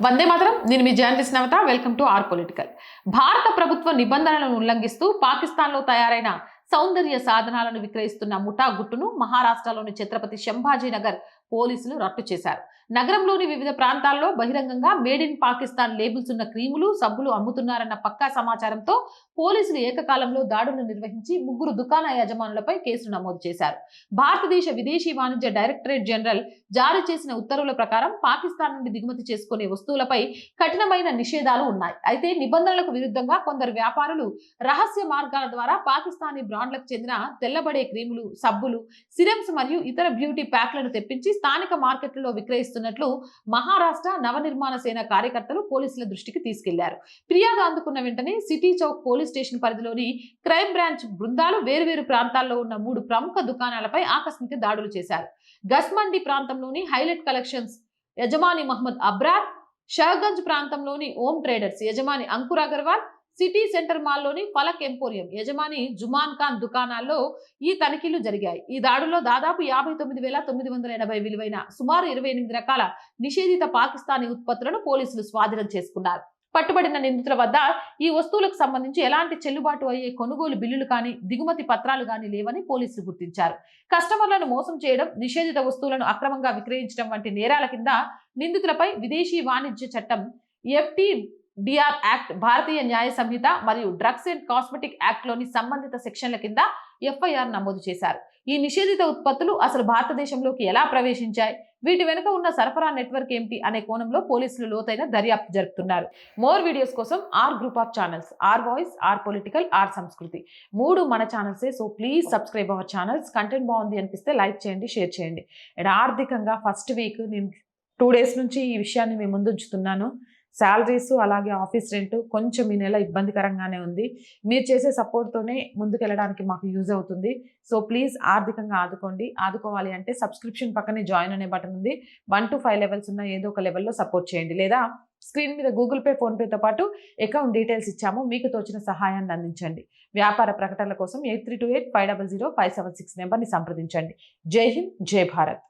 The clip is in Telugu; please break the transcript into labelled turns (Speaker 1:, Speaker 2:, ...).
Speaker 1: వందే మాతరం. నేను మీ journalist Navata. Welcome to our political. భారత ప్రభుత్వ నిబంధనలను ఉల్లంఘిస్తూ పాకిస్తాన్లో తయారైన సౌందర్య సాధనాలను విక్రయిస్తున్న ముఠా గుట్టును మహారాష్ట్రలోని ఛత్రపతి సంభాజీనగర్ పోలీసులు రట్టు చేశారు. నగరంలోని వివిధ ప్రాంతాల్లో బహిరంగంగా మేడ్ ఇన్ పాకిస్తాన్ లేబుల్స్ ఉన్న క్రీములు, సబ్బులు అమ్ముతున్నారన్న పక్కా సమాచారంతో పోలీసులు ఏకకాలంలో దాడులు నిర్వహించి 3 దుకాణ యజమానులపై కేసులు నమోదు చేశారు. భారతదేశ విదేశీ వాణిజ్య డైరెక్టరేట్ జనరల్ జారీ చేసిన ఉత్తర్వుల ప్రకారం పాకిస్తాన్ నుండి దిగుమతి చేసుకునే వస్తువులపై కఠినమైన నిషేధాలు ఉన్నాయి. అయితే నిబంధనలకు విరుద్ధంగా కొందరు వ్యాపారులు రహస్య మార్గాల ద్వారా పాకిస్తానీ బ్రాండ్లకు చెందిన తెల్లబడే క్రీములు, సబ్బులు, సిరమ్స్ మరియు ఇతర బ్యూటీ ప్యాక్లను తెప్పించి స్థానిక మార్కెట్లలో విక్రయిస్తున్నట్లు మహారాష్ట్ర నవనిర్మాణ సేన కార్యకర్తలు పోలీసుల దృష్టికి తీసుకెళ్లారు. ఫిర్యాదు అందుకున్న వెంటనే సిటీ చౌక్ పోలీస్ స్టేషన్ పరిధిలోని క్రైమ్ బ్రాంచ్ బృందాలు వేరువేరు ప్రాంతాల్లో ఉన్న 3 ప్రముఖ దుకాణాలపై ఆకస్మిక దాడులు చేశారు. గస్మండి ప్రాంతంలోని హైలైట్ కలెక్షన్స్ యజమాని మహమ్మద్ అబ్రార్, షాగంజ్ ప్రాంతంలోని ఓం ట్రేడర్స్ యజమాని Ankur Agarwal, city centre మాల్లోని Falak emporium యజమాని జుమాన్ ఖాన్ దుకాణాల్లో ఈ తనిఖీలు జరిగాయి. ఈ దాడుల్లో దాదాపు 59,980 విలువైన సుమారు 28 రకాల నిషేధిత పాకిస్తానీ ఉత్పత్తులను పోలీసులు స్వాధీనం చేసుకున్నారు. పట్టుబడిన నిందితుల వద్ద ఈ వస్తువులకు సంబంధించి ఎలాంటి చెల్లుబాటు అయ్యే కొనుగోలు బిల్లులు కానీ, దిగుమతి పత్రాలు కానీ లేవని పోలీసులు గుర్తించారు. కస్టమర్లను మోసం చేయడం, నిషేధిత వస్తువులను అక్రమంగా విక్రయించడం వంటి నేరాల కింద నిందితులపై విదేశీ వాణిజ్య చట్టం, FTDR యాక్ట్, భారతీయ న్యాయ సంహిత మరియు డ్రగ్స్ అండ్ కాస్మెటిక్ యాక్ట్ లోని సంబంధిత సెక్షన్ల కింద FIR నమోదు చేశారు. ఈ నిషేధిత ఉత్పత్తులు అసలు భారతదేశంలోకి ఎలా ప్రవేశించాయి, వీటి వెనుక ఉన్న సరఫరా నెట్వర్క్ ఏమిటి అనే కోణంలో పోలీసులు లోతైన దర్యాప్తు జరుపుతున్నారు. మోర్ వీడియోస్ కోసం our group of channels, our voice, our political, our సంస్కృతి 3 మన ఛానల్సే. So please subscribe our channels. Content బాగుంది అనిపిస్తే లైక్ చేయండి, షేర్ చేయండి. అండ్ ఆర్థికంగా ఫస్ట్ వీక్ నేను 2 డేస్ నుంచి ఈ విషయాన్ని మీ ముందు ఉంచుతున్నాను. శాలరీస్ అలాగే ఆఫీస్ రెంట్ కొంచెం ఈ నెల ఇబ్బందికరంగానే ఉంది. మీరు చేసే సపోర్ట్తోనే ముందుకెళ్ళడానికి మాకు యూజ్ అవుతుంది. సో ప్లీజ్ ఆర్థికంగా ఆదుకోవాలి అంటే సబ్స్క్రిప్షన్ పక్కనే జాయిన్ అనే బటన్ ఉంది. 1 to 5 లెవెల్స్ ఉన్న ఏదో ఒక లెవెల్లో సపోర్ట్ చేయండి. లేదా స్క్రీన్ మీద గూగుల్ పే, ఫోన్పేతో పాటు అకౌంట్ డీటెయిల్స్ ఇచ్చాము, మీకు తోచిన సహాయాన్ని అందించండి. వ్యాపార ప్రకటనల కోసం 8328 500 576 నెంబర్ని సంప్రదించండి. జై హింద్, జై భారత్.